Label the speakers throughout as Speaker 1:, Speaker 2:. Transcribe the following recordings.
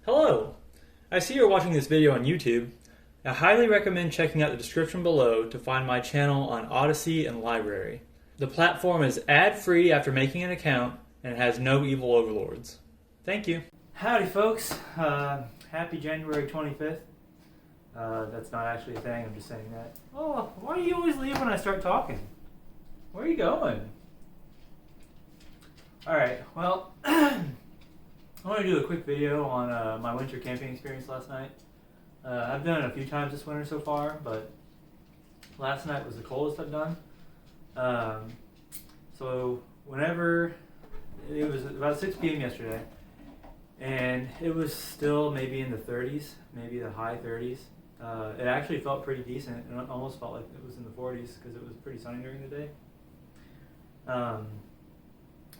Speaker 1: Hello! I see you're watching this video on YouTube. I highly recommend checking out the description below to find my channel on Odyssey and Library. The platform is ad-free after making an account, and it has no evil overlords. Thank you. Howdy folks, happy January 25th. That's not actually a thing, I'm just saying that. Oh, why do you always leave when I start talking? Where are you going? Alright, well, I want to do a quick video on my winter camping experience last night. I've done it a few times this winter so far, but last night was the coldest I've done. So whenever, it was about 6 p.m. yesterday, and it was still maybe in the 30s, maybe the high 30s. It actually felt pretty decent, and it almost felt like it was in the 40s because it was pretty sunny during the day.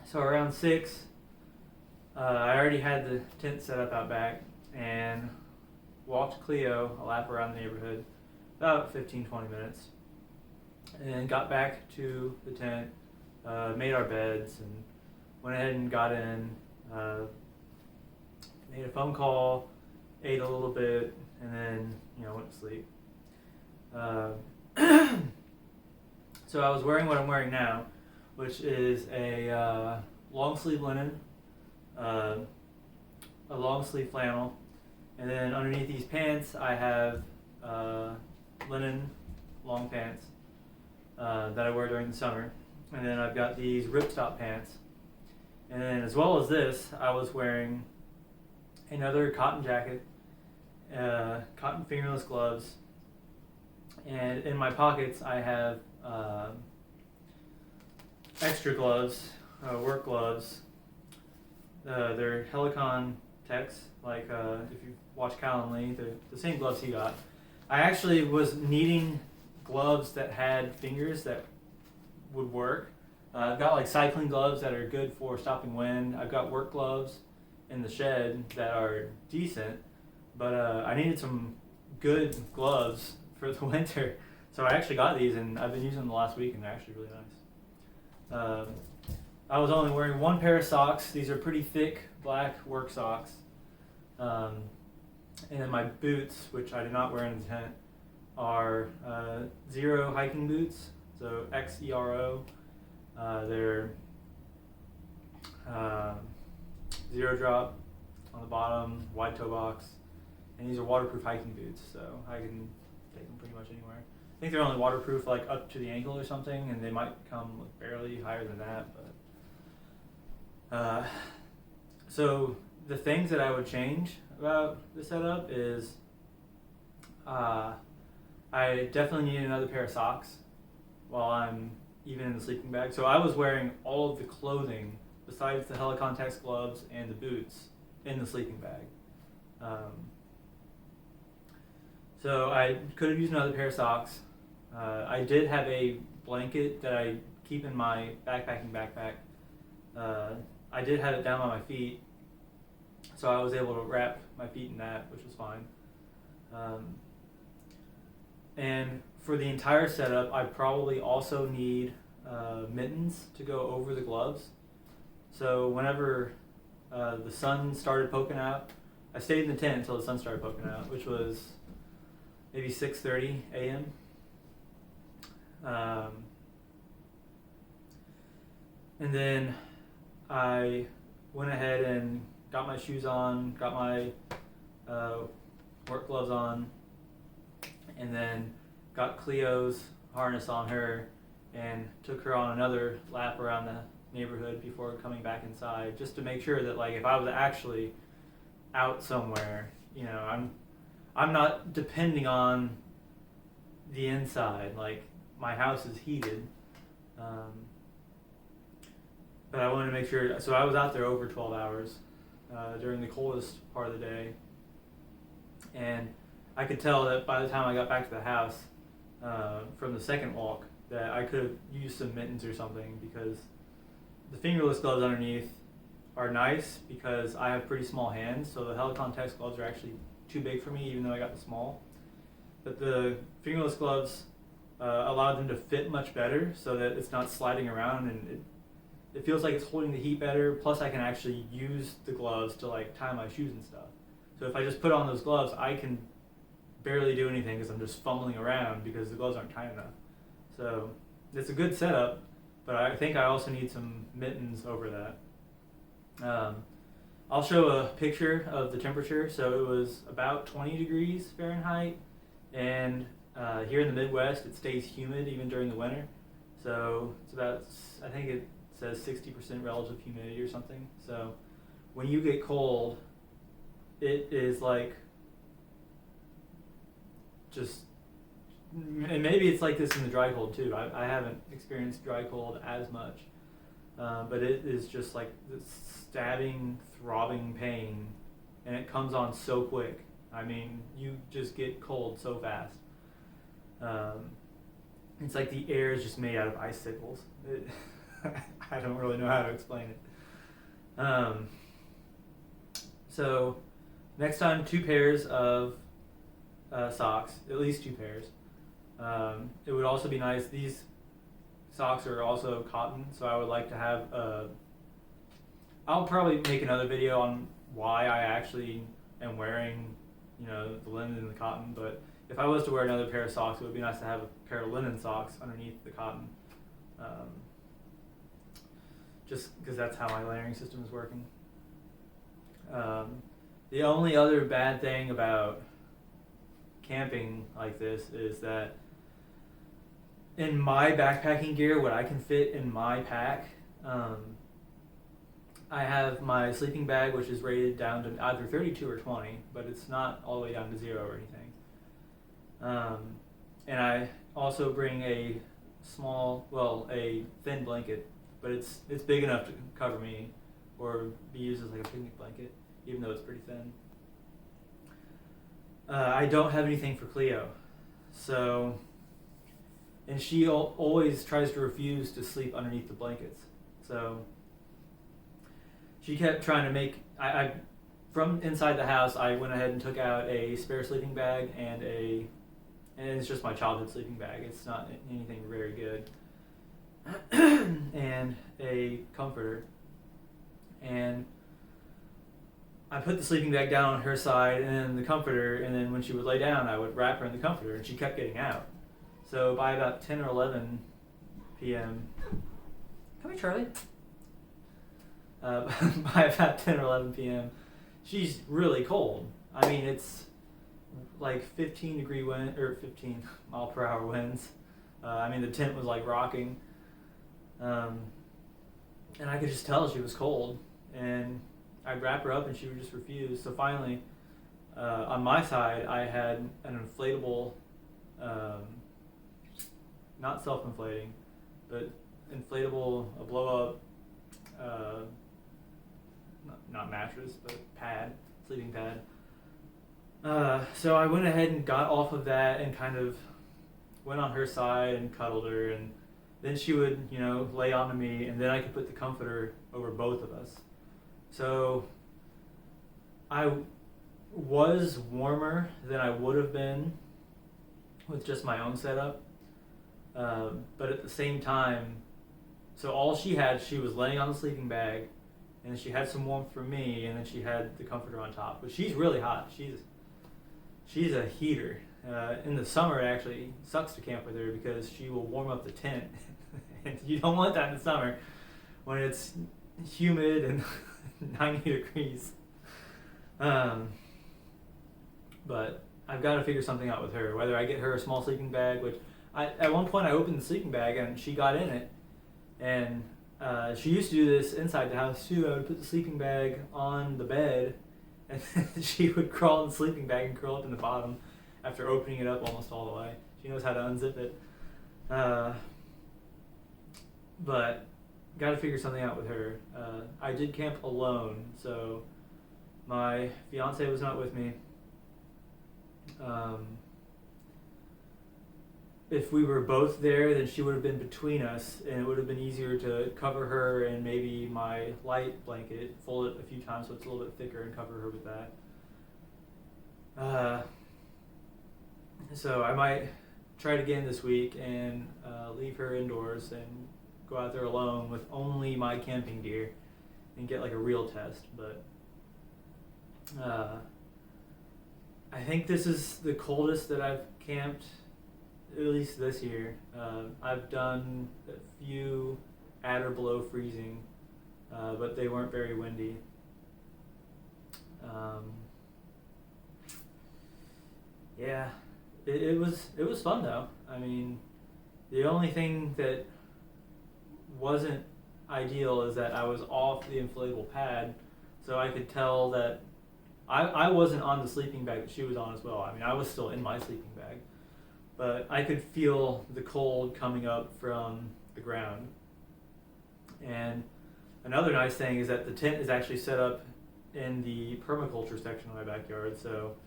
Speaker 1: So around 6, I already had the tent set up out back and walked Cleo a lap around the neighborhood, about 15-20 minutes, and then got back to the tent, made our beds, and went ahead and got in, made a phone call, ate a little bit, and then went to sleep. So I was wearing what I'm wearing now, which is a long sleeve linen, a long sleeve flannel, and then underneath these pants I have linen long pants that I wear during the summer, and then I've got these ripstop pants, and then as well as this I was wearing another cotton jacket, cotton fingerless gloves, and in my pockets I have extra gloves, work gloves. They're Helicon Techs, like if you watch Callan Lee, they're the same gloves he got. I actually was needing gloves that had fingers that would work. I've got like cycling gloves that are good for stopping wind. I've got work gloves in the shed that are decent, but I needed some good gloves for the winter. So I actually got these, and I've been using them the last week, and they're actually really nice. I was only wearing one pair of socks. These are pretty thick black work socks. And then my boots, which I did not wear in the tent, are Zero hiking boots, so Xero. They're zero drop on the bottom, wide toe box, and these are waterproof hiking boots, so I can take them pretty much anywhere. I think they're only waterproof like up to the ankle or something, and they might come barely higher than that, but so the things that I would change about the setup is I definitely need another pair of socks while I'm even in the sleeping bag. So I was wearing all of the clothing besides the Helicon Techs gloves and the boots in the sleeping bag. So I could have used another pair of socks. I did have a blanket that I keep in my backpacking backpack. I did have it down on my feet, so I was able to wrap my feet in that, which was fine. And for the entire setup, I probably also need mittens to go over the gloves. So whenever the sun started poking out, I stayed in the tent until the sun started poking out, which was maybe 6:30 a.m. And then I went ahead and got my shoes on, got my work gloves on, and then got Cleo's harness on her and took her on another lap around the neighborhood before coming back inside, just to make sure that like if I was actually out somewhere, I'm not depending on the inside. Like my house is heated, but I wanted to make sure. So I was out there over 12 hours during the coldest part of the day, and I could tell that by the time I got back to the house from the second walk that I could have used some mittens or something, because the fingerless gloves underneath are nice because I have pretty small hands, so the Helicon Techs gloves are actually too big for me even though I got the small. But the fingerless gloves allow them to fit much better so that it's not sliding around, and it feels like it's holding the heat better, plus I can actually use the gloves to like tie my shoes and stuff. So if I just put on those gloves, I can barely do anything because I'm just fumbling around because the gloves aren't tight enough. So it's a good setup, but I think I also need some mittens over that. I'll show a picture of the temperature. So it was about 20 degrees Fahrenheit, and here in the Midwest it stays humid even during the winter. So it's about, I think it says 60% relative humidity or something. So when you get cold, it is like just, and maybe it's like this in the dry cold too. I haven't experienced dry cold as much, but it is just like this stabbing, throbbing pain, and it comes on so quick. I mean, you just get cold so fast. It's like the air is just made out of icicles. I don't really know how to explain it. So next time, 2 pairs of socks, at least 2 pairs. It would also be nice, these socks are also cotton, so I would like to have I'll probably make another video on why I actually am wearing, the linen and the cotton, but if I was to wear another pair of socks, it would be nice to have a pair of linen socks underneath the cotton. Just because that's how my layering system is working. The only other bad thing about camping like this is that in my backpacking gear, what I can fit in my pack, I have my sleeping bag, which is rated down to either 32 or 20, but it's not all the way down to 0 or anything. And I also bring a thin blanket, but it's big enough to cover me or be used as like a picnic blanket, even though it's pretty thin. I don't have anything for Cleo, and she always tries to refuse to sleep underneath the blankets. So she kept trying to make, from inside the house, I went ahead and took out a spare sleeping bag and it's just my childhood sleeping bag. It's not anything very good. And a comforter. And I put the sleeping bag down on her side and then the comforter, and then when she would lay down, I would wrap her in the comforter, and she kept getting out. So by about 10 or 11 p.m., come here, Charlie. By about 10 or 11 p.m., she's really cold. I mean, it's like 15 mile per hour winds. I mean, the tent was like rocking. And I could just tell she was cold. And I'd wrap her up and she would just refuse. So finally, on my side, I had an inflatable, not self-inflating, but inflatable, a blow-up, not mattress, but pad, sleeping pad. So I went ahead and got off of that and kind of went on her side and cuddled her, and then she would, lay onto me, and then I could put the comforter over both of us. So I was warmer than I would have been with just my own setup, but at the same time, so all she was laying on the sleeping bag, and then she had some warmth from me, and then she had the comforter on top. But she's really hot. She's a heater. In the summer, it actually sucks to camp with her because she will warm up the tent, and you don't want that in the summer when it's humid and 90 degrees. But I've got to figure something out with her, whether I get her a small sleeping bag, which at one point I opened the sleeping bag and she got in it, and she used to do this inside the house too. I would put the sleeping bag on the bed, and she would crawl in the sleeping bag and curl up in the bottom after opening it up almost all the way. She knows how to unzip it. But got to figure something out with her. I did camp alone, so my fiance was not with me. If we were both there, then she would have been between us, and it would have been easier to cover her and maybe my light blanket, fold it a few times so it's a little bit thicker, and cover her with that. So I might try it again this week and leave her indoors and go out there alone with only my camping gear and get like a real test. But I think this is the coldest that I've camped, at least this year. I've done a few at or below freezing, but they weren't very windy. Yeah, it was fun though. I mean, the only thing that wasn't ideal is that I was off the inflatable pad, so I could tell that I wasn't on the sleeping bag that she was on as well. I mean, I was still in my sleeping bag, but I could feel the cold coming up from the ground. And another nice thing is that the tent is actually set up in the permaculture section of my backyard, so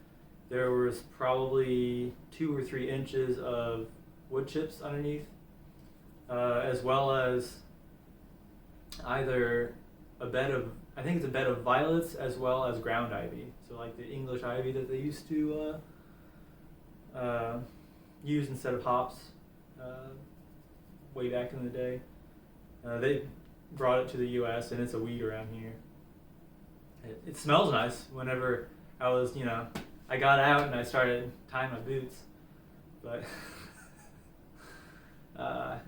Speaker 1: there was probably 2 or 3 inches of wood chips underneath, as well as either a bed of, I think it's a bed of violets as well as ground ivy. So like the English ivy that they used to use instead of hops way back in the day. They brought it to the U.S. and it's a weed around here. It smells nice whenever I was, I got out and I started tying my boots, but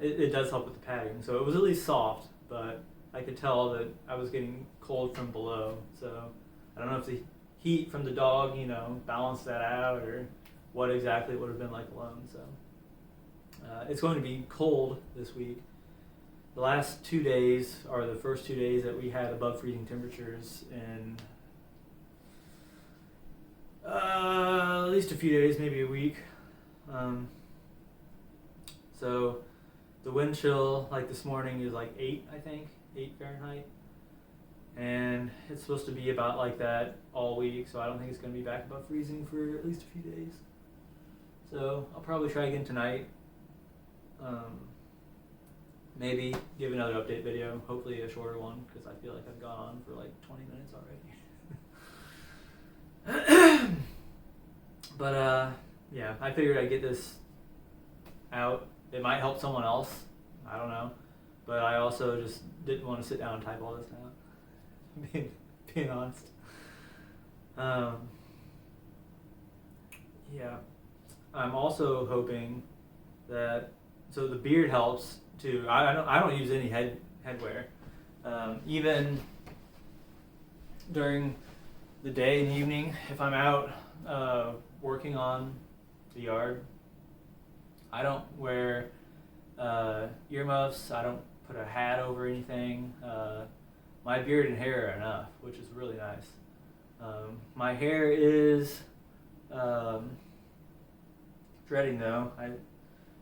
Speaker 1: it does help with the padding. So it was at least soft, but I could tell that I was getting cold from below. So I don't know if the heat from the dog, balanced that out, or what exactly it would have been like alone. So it's going to be cold this week. The last 2 days are the first 2 days that we had above freezing temperatures in at least a few days, maybe a week. So the wind chill, like this morning, is like 8, I think, 8 Fahrenheit. And it's supposed to be about like that all week, so I don't think it's going to be back above freezing for at least a few days. So I'll probably try again tonight. Maybe give another update video, hopefully a shorter one, because I feel like I've gone on for like 20 minutes already. But yeah, I figured I'd get this out. It might help someone else, I don't know. But I also just didn't want to sit down and type all this out, being honest. Yeah, I'm also hoping that, so the beard helps too. I don't use any headwear. Even during the day and evening, if I'm out working on the yard, I don't wear earmuffs. I don't put a hat over anything. My beard and hair are enough, which is really nice. My hair is dreading though.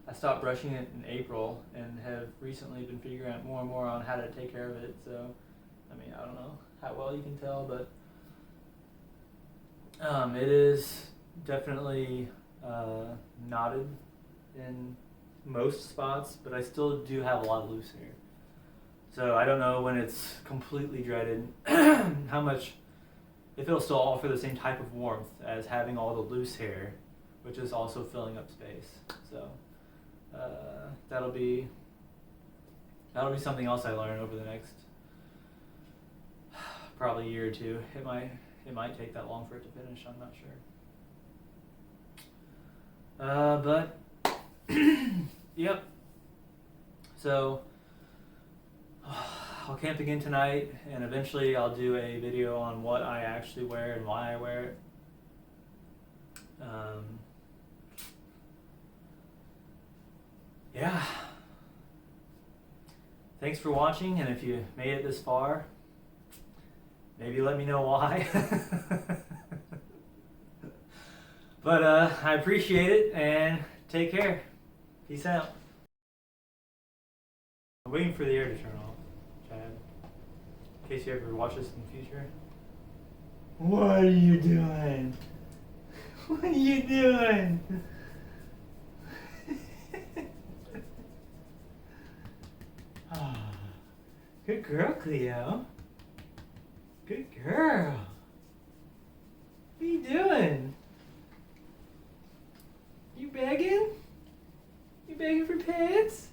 Speaker 1: I stopped brushing it in April and have recently been figuring out more and more on how to take care of it. So, I mean, I don't know how well you can tell, but it is definitely knotted in most spots, but I still do have a lot of loose hair. So I don't know when it's completely dreaded how much, if it'll still offer the same type of warmth as having all the loose hair, which is also filling up space. So that'll be something else I learn over the next probably year or two. It might take that long for it to finish, I'm not sure. But yep. So I'll camp again tonight, and eventually I'll do a video on what I actually wear and why I wear it. Yeah. Thanks for watching, and if you made it this far, maybe let me know why. But I appreciate it, and take care. Peace out. I'm waiting for the air to turn off, Chad, in case you ever watch this in the future. What are you doing? What are you doing? Good girl, Cleo. Good girl. What are you doing? You begging? You begging for pets?